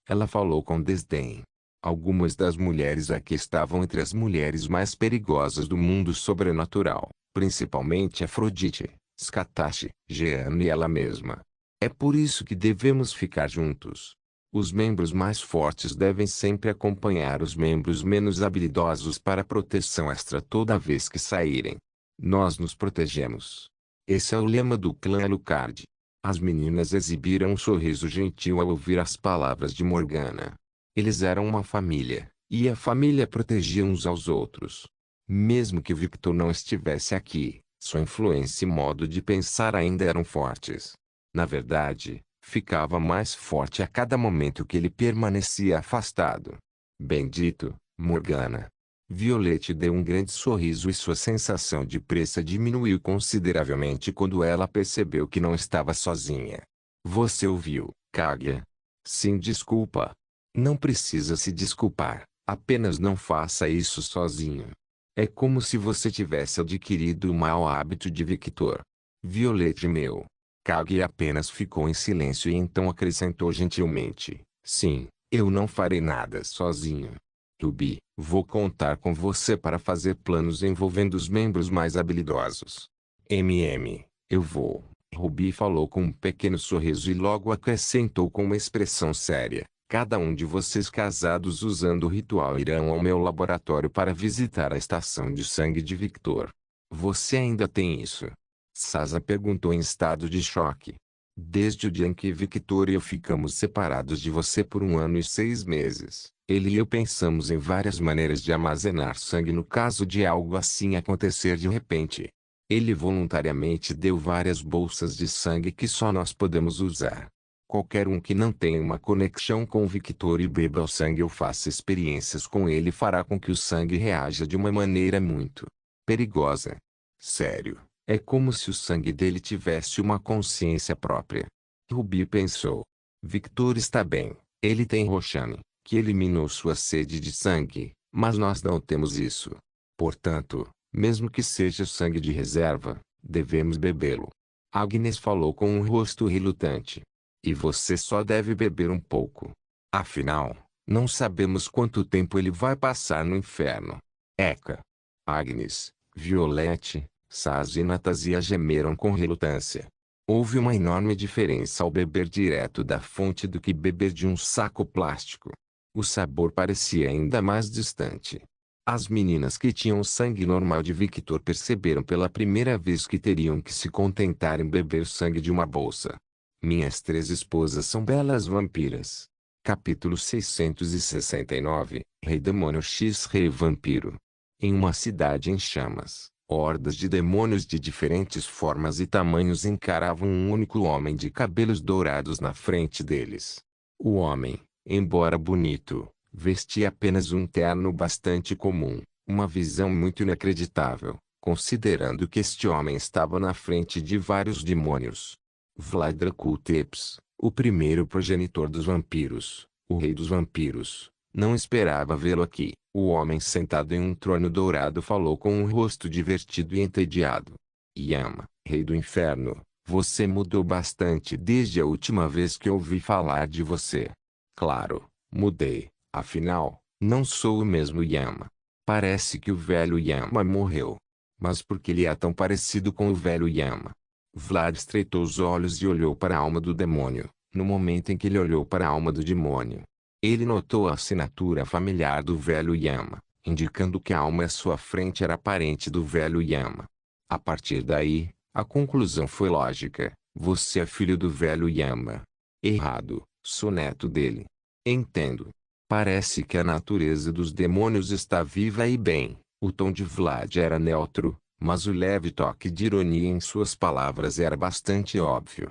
Ela falou com desdém. Algumas das mulheres aqui estavam entre as mulheres mais perigosas do mundo sobrenatural, principalmente Afrodite, Scatache, Jeanne e ela mesma. É por isso que devemos ficar juntos. Os membros mais fortes devem sempre acompanhar os membros menos habilidosos para proteção extra toda vez que saírem. Nós nos protegemos. Esse é o lema do clã Alucard. As meninas exibiram um sorriso gentil ao ouvir as palavras de Morgana. Eles eram uma família, e a família protegia uns aos outros. Mesmo que Victor não estivesse aqui, sua influência e modo de pensar ainda eram fortes. Na verdade, ficava mais forte a cada momento que ele permanecia afastado. Bendito, Morgana. Violet deu um grande sorriso e sua sensação de pressa diminuiu consideravelmente quando ela percebeu que não estava sozinha. Você ouviu, Kaguya? Sim, desculpa. Não precisa se desculpar, apenas não faça isso sozinho. É como se você tivesse adquirido o mau hábito de Victor. Violet meu. Kaguya apenas ficou em silêncio e então acrescentou gentilmente, sim, eu não farei nada sozinho. Ruby, vou contar com você para fazer planos envolvendo os membros mais habilidosos. Eu vou. Ruby falou com um pequeno sorriso e logo acrescentou com uma expressão séria. Cada um de vocês casados usando o ritual irão ao meu laboratório para visitar a estação de sangue de Victor. Você ainda tem isso? Sasa perguntou em estado de choque. Desde o dia em que Victor e eu ficamos separados de você por 1 ano e 6 meses, ele e eu pensamos em várias maneiras de armazenar sangue no caso de algo assim acontecer de repente. Ele voluntariamente deu várias bolsas de sangue que só nós podemos usar. Qualquer um que não tenha uma conexão com o Victor e beba o sangue ou faça experiências com ele fará com que o sangue reaja de uma maneira muito perigosa. Sério, é como se o sangue dele tivesse uma consciência própria. Ruby pensou. Victor está bem, ele tem Roshani, que eliminou sua sede de sangue, mas nós não temos isso. Portanto, mesmo que seja sangue de reserva, devemos bebê-lo. Agnes falou com um rosto relutante. E você só deve beber um pouco. Afinal, não sabemos quanto tempo ele vai passar no inferno. Eka. Agnes, Violette, Saz e Natasia gemeram com relutância. Houve uma enorme diferença ao beber direto da fonte do que beber de um saco plástico. O sabor parecia ainda mais distante. As meninas que tinham o sangue normal de Victor perceberam pela primeira vez que teriam que se contentar em beber sangue de uma bolsa. Minhas 3 esposas são belas vampiras. Capítulo 669, Rei Demônio x Rei Vampiro. Em uma cidade em chamas, hordas de demônios de diferentes formas e tamanhos encaravam um único homem de cabelos dourados na frente deles. O homem, embora bonito, vestia apenas um terno bastante comum, uma visão muito inacreditável, considerando que este homem estava na frente de vários demônios. Vlad Dracul Tepes, o primeiro progenitor dos vampiros, o rei dos vampiros, não esperava vê-lo aqui. O homem sentado em um trono dourado falou com um rosto divertido e entediado. Yama, rei do inferno, você mudou bastante desde a última vez que ouvi falar de você. Claro, mudei, afinal, não sou o mesmo Yama. Parece que o velho Yama morreu. Mas por que ele é tão parecido com o velho Yama? Vlad estreitou os olhos e olhou para a alma do demônio. No momento em que ele olhou para a alma do demônio, ele notou a assinatura familiar do velho Yama, indicando que a alma à sua frente era parente do velho Yama. A partir daí, a conclusão foi lógica: você é filho do velho Yama. Errado, sou neto dele. Entendo. Parece que a natureza dos demônios está viva e bem. O tom de Vlad era neutro, mas o leve toque de ironia em suas palavras era bastante óbvio.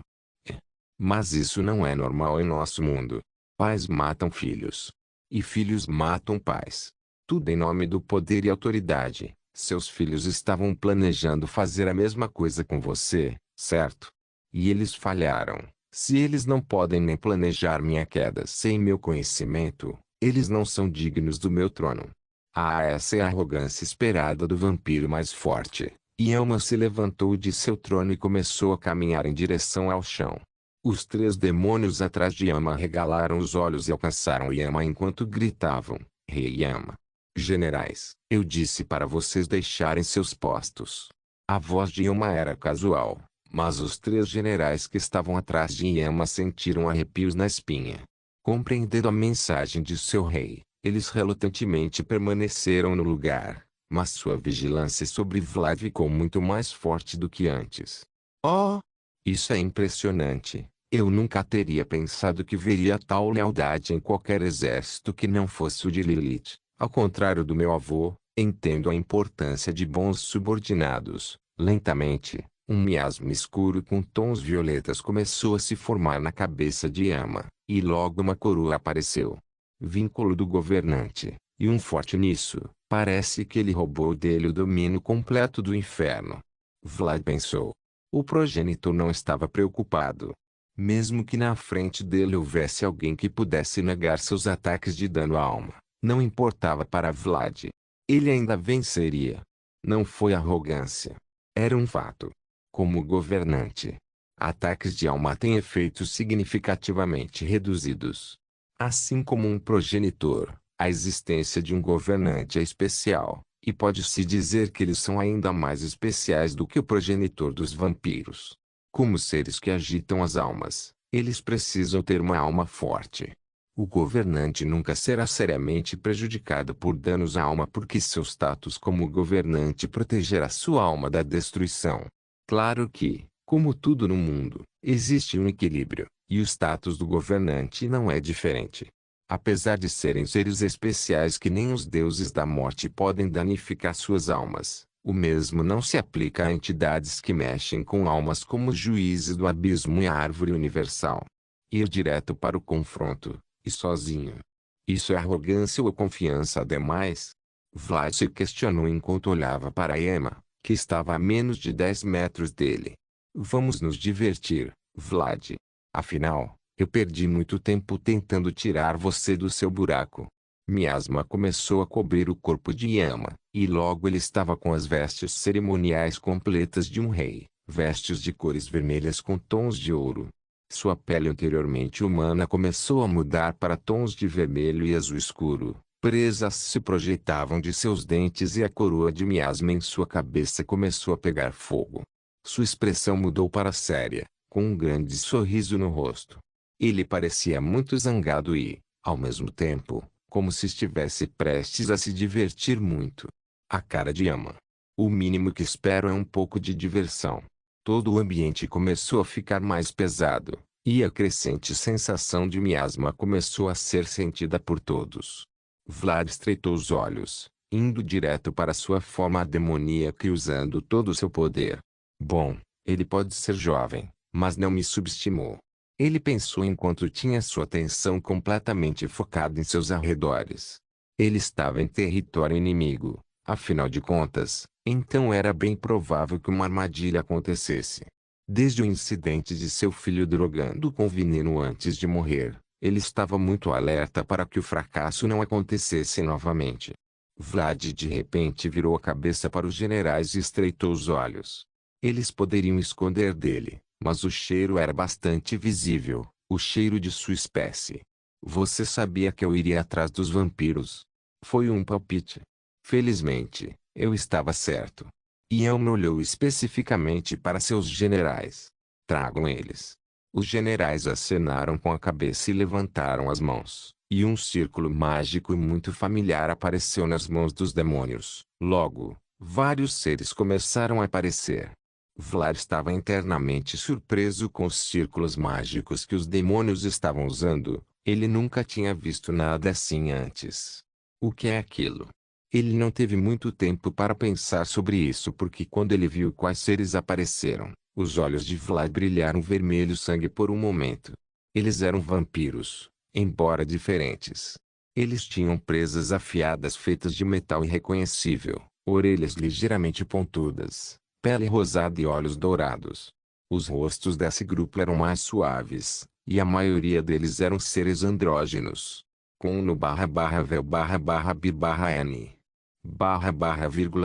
Mas isso não é normal em nosso mundo. Pais matam filhos. E filhos matam pais. Tudo em nome do poder e autoridade. Seus filhos estavam planejando fazer a mesma coisa com você, certo? E eles falharam. Se eles não podem nem planejar minha queda sem meu conhecimento, eles não são dignos do meu trono. Ah, essa é a arrogância esperada do vampiro mais forte. Yama se levantou de seu trono e começou a caminhar em direção ao chão. Os três demônios atrás de Yama regalaram os olhos e alcançaram Yama enquanto gritavam: Rei Yama! Generais, eu disse para vocês deixarem seus postos. A voz de Yama era casual, mas os três generais que estavam atrás de Yama sentiram arrepios na espinha. Compreendendo a mensagem de seu rei, eles relutantemente permaneceram no lugar, mas sua vigilância sobre Vlad ficou muito mais forte do que antes. Oh! Isso é impressionante. Eu nunca teria pensado que veria tal lealdade em qualquer exército que não fosse o de Lilith. Ao contrário do meu avô, entendo a importância de bons subordinados. Lentamente, um miasma escuro com tons violetas começou a se formar na cabeça de Yama, e logo uma coroa apareceu. Vínculo do governante, e um forte nisso, parece que ele roubou dele o domínio completo do inferno. Vlad pensou. O progenitor não estava preocupado. Mesmo que na frente dele houvesse alguém que pudesse negar seus ataques de dano à alma, não importava para Vlad. Ele ainda venceria. Não foi arrogância. Era um fato. Como governante, ataques de alma têm efeitos significativamente reduzidos. Assim como um progenitor, a existência de um governante é especial, e pode-se dizer que eles são ainda mais especiais do que o progenitor dos vampiros. Como seres que agitam as almas, eles precisam ter uma alma forte. O governante nunca será seriamente prejudicado por danos à alma porque seu status como governante protegerá sua alma da destruição. Claro que, como tudo no mundo, existe um equilíbrio, e o status do governante não é diferente. Apesar de serem seres especiais que nem os deuses da morte podem danificar suas almas, o mesmo não se aplica a entidades que mexem com almas como os juízes do abismo e a árvore universal. Ir direto para o confronto, e sozinho. Isso é arrogância ou confiança demais? Vlad se questionou enquanto olhava para Yama, que estava a menos de 10 metros dele. Vamos nos divertir, Vlad. Afinal, eu perdi muito tempo tentando tirar você do seu buraco. Miasma começou a cobrir o corpo de Yama, e logo ele estava com as vestes cerimoniais completas de um rei, vestes de cores vermelhas com tons de ouro. Sua pele anteriormente humana começou a mudar para tons de vermelho e azul escuro. Presas se projetavam de seus dentes e a coroa de miasma em sua cabeça começou a pegar fogo. Sua expressão mudou para séria, com um grande sorriso no rosto. Ele parecia muito zangado e, ao mesmo tempo, como se estivesse prestes a se divertir muito. A cara de Yama. O mínimo que espero é um pouco de diversão. Todo o ambiente começou a ficar mais pesado, e a crescente sensação de miasma começou a ser sentida por todos. Vlad estreitou os olhos, indo direto para sua forma demoníaca e usando todo o seu poder. Bom, ele pode ser jovem, mas não me subestimou. Ele pensou enquanto tinha sua atenção completamente focada em seus arredores. Ele estava em território inimigo, afinal de contas, então era bem provável que uma armadilha acontecesse. Desde o incidente de seu filho drogando com veneno antes de morrer, ele estava muito alerta para que o fracasso não acontecesse novamente. Vlad de repente virou a cabeça para os generais e estreitou os olhos. Eles poderiam esconder dele, mas o cheiro era bastante visível, o cheiro de sua espécie. Você sabia que eu iria atrás dos vampiros? Foi um palpite. Felizmente, eu estava certo. Yama olhou especificamente para seus generais. Tragam eles. Os generais acenaram com a cabeça e levantaram as mãos, E um círculo mágico e muito familiar apareceu nas mãos dos demônios. Logo, vários seres começaram a aparecer. Vlad estava internamente surpreso com os círculos mágicos que os demônios estavam usando. Ele nunca tinha visto nada assim antes. O que é aquilo? Ele não teve muito tempo para pensar sobre isso porque quando ele viu quais seres apareceram, os olhos de Vlad brilharam vermelho sangue por um momento. Eles eram vampiros, embora diferentes. Eles tinham presas afiadas feitas de metal irreconhecível, orelhas ligeiramente pontudas, pele rosada e olhos dourados. Os rostos desse grupo eram mais suaves, e a maioria deles eram seres andrógenos. Com no /vel /b/n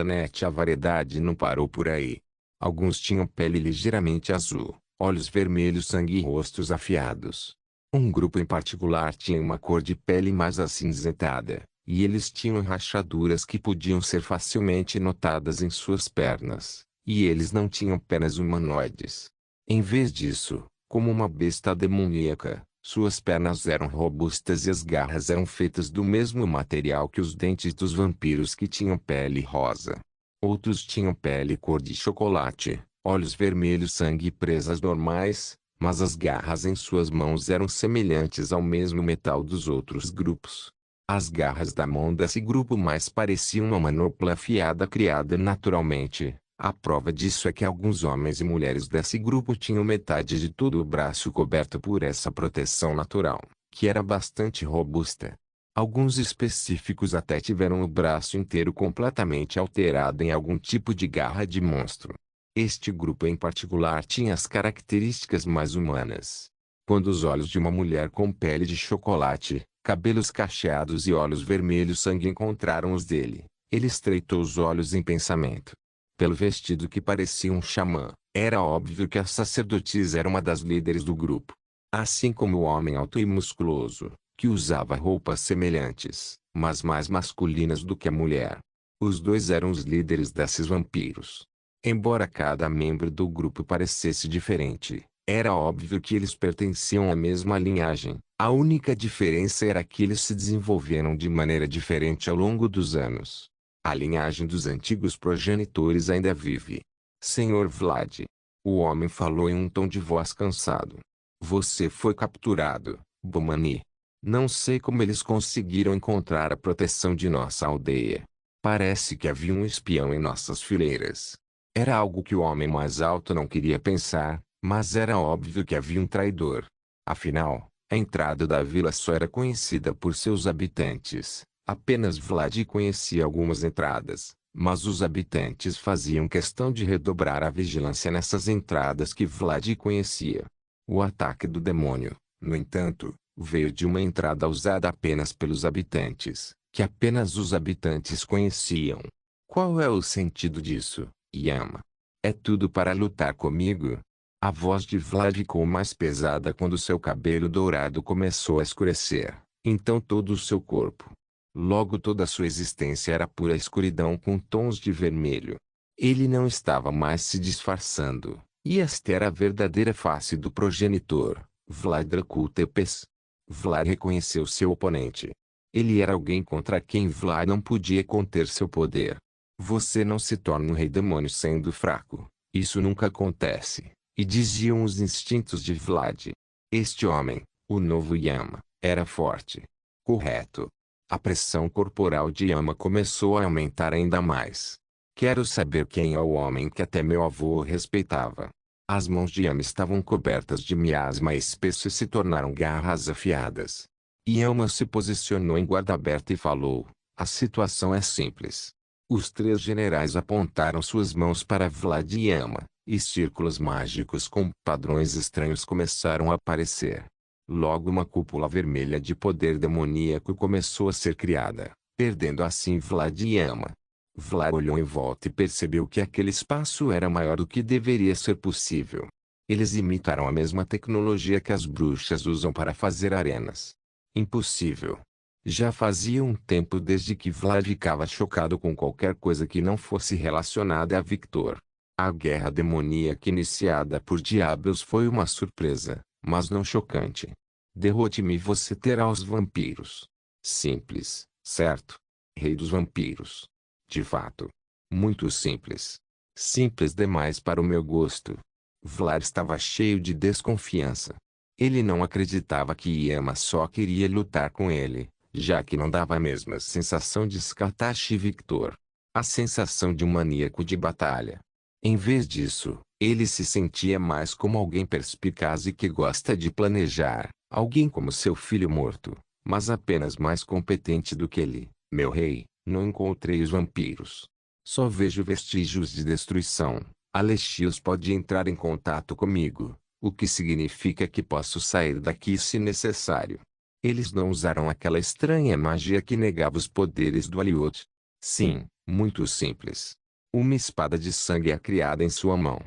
/net. A variedade não parou por aí. Alguns tinham pele ligeiramente azul, olhos vermelhos sangue e rostos afiados. Um grupo em particular tinha uma cor de pele mais acinzentada, e eles tinham rachaduras que podiam ser facilmente notadas em suas pernas, e eles não tinham pernas humanoides. Em vez disso, como uma besta demoníaca, suas pernas eram robustas e as garras eram feitas do mesmo material que os dentes dos vampiros que tinham pele rosa. Outros tinham pele cor de chocolate, olhos vermelhos sangue e presas normais, mas as garras em suas mãos eram semelhantes ao mesmo metal dos outros grupos. As garras da mão desse grupo mais pareciam uma manopla afiada criada naturalmente. A prova disso é que alguns homens e mulheres desse grupo tinham metade de todo o braço coberto por essa proteção natural, que era bastante robusta. Alguns específicos até tiveram o braço inteiro completamente alterado em algum tipo de garra de monstro. Este grupo em particular tinha as características mais humanas. Quando os olhos de uma mulher com pele de chocolate, cabelos cacheados e olhos vermelhos sangue encontraram os dele, ele estreitou os olhos em pensamento. Pelo vestido que parecia um xamã, era óbvio que a sacerdotisa era uma das líderes do grupo. Assim como o homem alto e musculoso, que usava roupas semelhantes, mas mais masculinas do que a mulher. Os dois eram os líderes desses vampiros. Embora cada membro do grupo parecesse diferente, era óbvio que eles pertenciam à mesma linhagem. A única diferença era que eles se desenvolveram de maneira diferente ao longo dos anos. A linhagem dos antigos progenitores ainda vive. Senhor Vlad. O homem falou em um tom de voz cansado. Você foi capturado, Bomani. Não sei como eles conseguiram encontrar a proteção de nossa aldeia. Parece que havia um espião em nossas fileiras. Era algo que o homem mais alto não queria pensar, mas era óbvio que havia um traidor. Afinal, a entrada da vila só era conhecida por seus habitantes. Apenas Vlad conhecia algumas entradas, mas os habitantes faziam questão de redobrar a vigilância nessas entradas que Vlad conhecia. O ataque do demônio, no entanto, veio de uma entrada usada apenas pelos habitantes, que apenas os habitantes conheciam. Qual é o sentido disso, Yama? É tudo para lutar comigo? A voz de Vlad ficou mais pesada quando seu cabelo dourado começou a escurecer, então todo o seu corpo. Logo toda sua existência era pura escuridão com tons de vermelho. Ele não estava mais se disfarçando, e esta era a verdadeira face do progenitor, Vlad Dracul Tepes. Vlad reconheceu seu oponente. Ele era alguém contra quem Vlad não podia conter seu poder. Você não se torna um rei demônio sendo fraco. Isso nunca acontece. E diziam os instintos de Vlad. Este homem, o novo Yama, era forte. Correto. A pressão corporal de Yama começou a aumentar ainda mais. Quero saber quem é o homem que até meu avô respeitava. As mãos de Yama estavam cobertas de miasma espesso e se tornaram garras afiadas. Yama se posicionou em guarda aberta e falou: a situação é simples. Os três generais apontaram suas mãos para Vlad e Yama, e círculos mágicos com padrões estranhos começaram a aparecer. Logo uma cúpula vermelha de poder demoníaco começou a ser criada, perdendo assim Vlad e Yama. Vlad olhou em volta e percebeu que aquele espaço era maior do que deveria ser possível. Eles imitaram a mesma tecnologia que as bruxas usam para fazer arenas. Impossível. Já fazia um tempo desde que Vlad ficava chocado com qualquer coisa que não fosse relacionada a Victor. A guerra demoníaca iniciada por Diablos foi uma surpresa, mas não chocante. Derrote-me e você terá os vampiros. Simples, certo? Rei dos vampiros. De fato. Muito simples. Simples demais para o meu gosto. Vlad estava cheio de desconfiança. Ele não acreditava que Yama só queria lutar com ele, já que não dava a mesma sensação de Scartashi Victor. A sensação de um maníaco de batalha. Em vez disso, ele se sentia mais como alguém perspicaz e que gosta de planejar, alguém como seu filho morto, mas apenas mais competente do que ele. Meu rei, não encontrei os vampiros. Só vejo vestígios de destruição. Alexios pode entrar em contato comigo, o que significa que posso sair daqui se necessário. Eles não usaram aquela estranha magia que negava os poderes do Aliot. Sim, muito simples. Uma espada de sangue é criada em sua mão.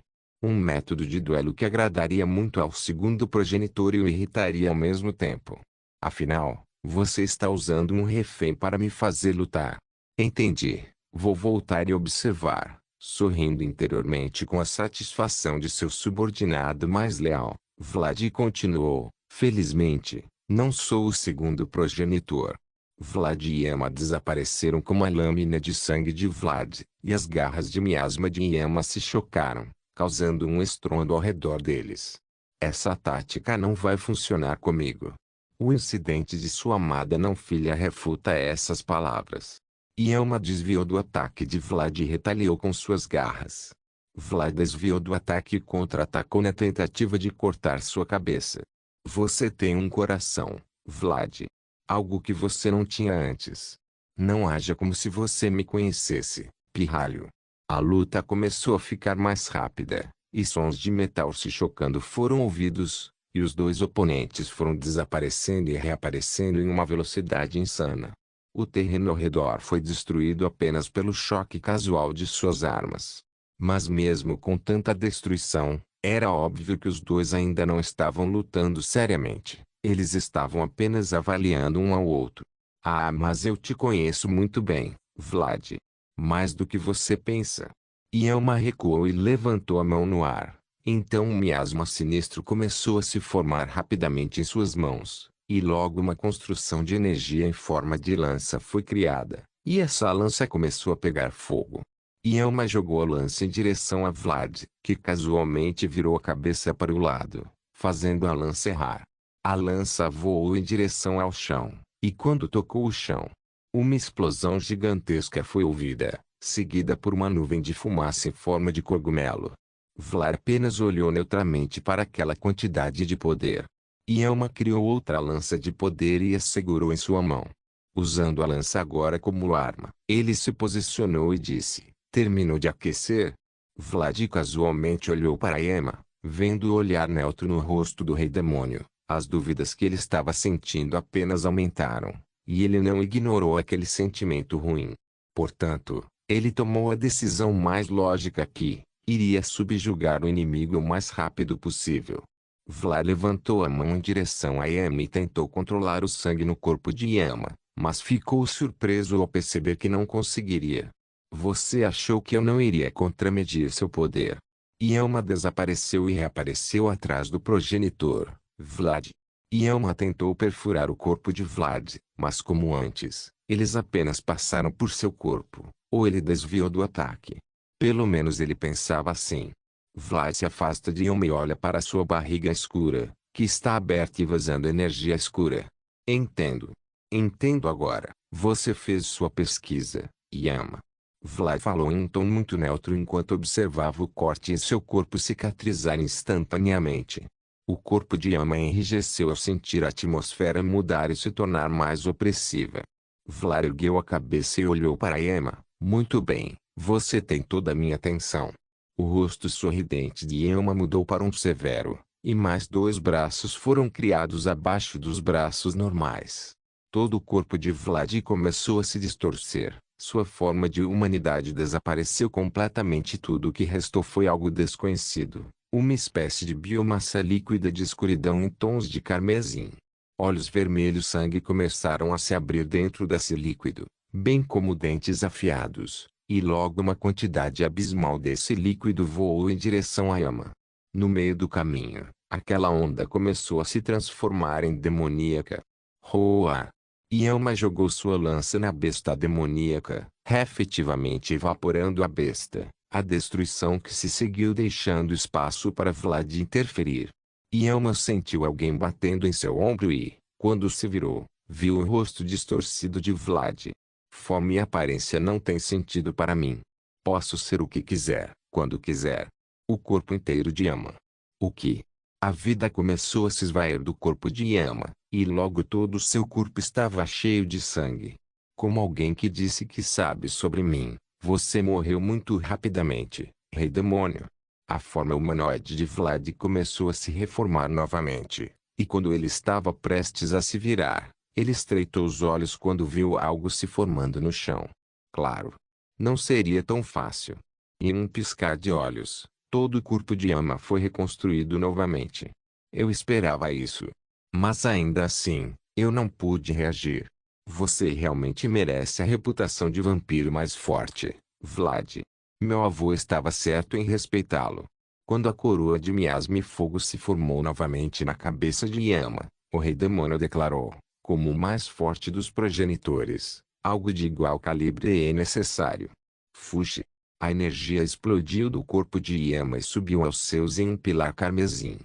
Um método de duelo que agradaria muito ao segundo progenitor e o irritaria ao mesmo tempo. Afinal, você está usando um refém para me fazer lutar. Entendi. Vou voltar e observar, sorrindo interiormente com a satisfação de seu subordinado mais leal. Vlad continuou. Felizmente, não sou o segundo progenitor. Vlad e Yama desapareceram como a lâmina de sangue de Vlad, e as garras de miasma de Yama se chocaram, causando um estrondo ao redor deles. Essa tática não vai funcionar comigo. O incidente de sua amada não-filha refuta essas palavras. Yama desviou do ataque de Vlad e retaliou com suas garras. Vlad desviou do ataque e contra-atacou na tentativa de cortar sua cabeça. Você tem um coração, Vlad. Algo que você não tinha antes. Não haja como se você me conhecesse, pirralho. A luta começou a ficar mais rápida, e sons de metal se chocando foram ouvidos, e os dois oponentes foram desaparecendo e reaparecendo em uma velocidade insana. O terreno ao redor foi destruído apenas pelo choque casual de suas armas. Mas mesmo com tanta destruição, era óbvio que os dois ainda não estavam lutando seriamente. Eles estavam apenas avaliando um ao outro. Ah, mas eu te conheço muito bem, Vlad. Mais do que você pensa. Yama recuou e levantou a mão no ar. Então um miasma sinistro começou a se formar rapidamente em suas mãos. E logo uma construção de energia em forma de lança foi criada, e essa lança começou a pegar fogo. Yama jogou a lança em direção a Vlad, que casualmente virou a cabeça para o lado, fazendo a lança errar. A lança voou em direção ao chão, e quando tocou o chão, uma explosão gigantesca foi ouvida, seguida por uma nuvem de fumaça em forma de cogumelo. Vlad apenas olhou neutralmente para aquela quantidade de poder. Yama criou outra lança de poder e a segurou em sua mão. Usando a lança agora como arma, ele se posicionou e disse, terminou de aquecer? Vlad casualmente olhou para Yama, vendo o olhar neutro no rosto do rei demônio. As dúvidas que ele estava sentindo apenas aumentaram, e ele não ignorou aquele sentimento ruim. Portanto, ele tomou a decisão mais lógica que iria subjugar o inimigo o mais rápido possível. Vlad levantou a mão em direção a Yama e tentou controlar o sangue no corpo de Yama, mas ficou surpreso ao perceber que não conseguiria. Você achou que eu não iria contramedir seu poder? Yama desapareceu e reapareceu atrás do progenitor, Vlad. Yama tentou perfurar o corpo de Vlad, mas como antes, eles apenas passaram por seu corpo, ou ele desviou do ataque. Pelo menos ele pensava assim. Vlad se afasta de Yama e olha para sua barriga escura, que está aberta e vazando energia escura. Entendo. Entendo agora. Você fez sua pesquisa, Yama. Vlad falou em um tom muito neutro enquanto observava o corte em seu corpo cicatrizar instantaneamente. O corpo de Yama enrijeceu ao sentir a atmosfera mudar e se tornar mais opressiva. Vlad ergueu a cabeça e olhou para Yama. Muito bem, você tem toda a minha atenção. O rosto sorridente de Yama mudou para um severo, e mais dois braços foram criados abaixo dos braços normais. Todo o corpo de Vlad começou a se distorcer, sua forma de humanidade desapareceu completamente e tudo o que restou foi algo desconhecido, uma espécie de biomassa líquida de escuridão em tons de carmesim. Olhos vermelhos sangue começaram a se abrir dentro desse líquido, bem como dentes afiados. E logo uma quantidade abismal desse líquido voou em direção a Yama. No meio do caminho, Aquela onda começou a se transformar em demoníaca. Roa! Yama jogou sua lança na besta demoníaca, efetivamente evaporando a besta. A destruição que se seguiu deixando espaço para Vlad interferir. Yama sentiu alguém batendo em seu ombro e, quando se virou, viu o rosto distorcido de Vlad. Forma e aparência não têm sentido para mim. Posso ser o que quiser, quando quiser. O corpo inteiro de Yama. O que? A vida começou a se esvair do corpo de Yama, e logo todo o seu corpo estava cheio de sangue. Como alguém que disse que sabe sobre mim, você morreu muito rapidamente, Rei Demônio. A forma humanoide de Vlad começou a se reformar novamente, e quando ele estava prestes a se virar, ele estreitou os olhos quando viu algo se formando no chão. Claro. Não seria tão fácil. Em um piscar de olhos, todo o corpo de Yama foi reconstruído novamente. Eu esperava isso. Mas ainda assim, eu não pude reagir. Você realmente merece a reputação de vampiro mais forte, Vlad. Meu avô estava certo em respeitá-lo. Quando a coroa de miasma e fogo se formou novamente na cabeça de Yama, o rei demônio declarou, como o mais forte dos progenitores, algo de igual calibre é necessário. Fuxi! A energia explodiu do corpo de Yama e subiu aos céus em um pilar carmesim.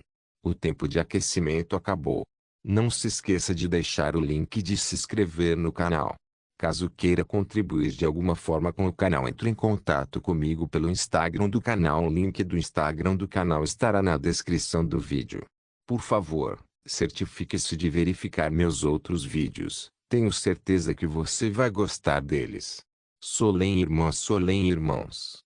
O tempo de aquecimento acabou. Não se esqueça de deixar o link e de se inscrever no canal. Caso queira contribuir de alguma forma com o canal, entre em contato comigo pelo Instagram do canal. O link do Instagram do canal estará na descrição do vídeo. Por favor, certifique-se de verificar meus outros vídeos. Tenho certeza que você vai gostar deles. Solem irmãos.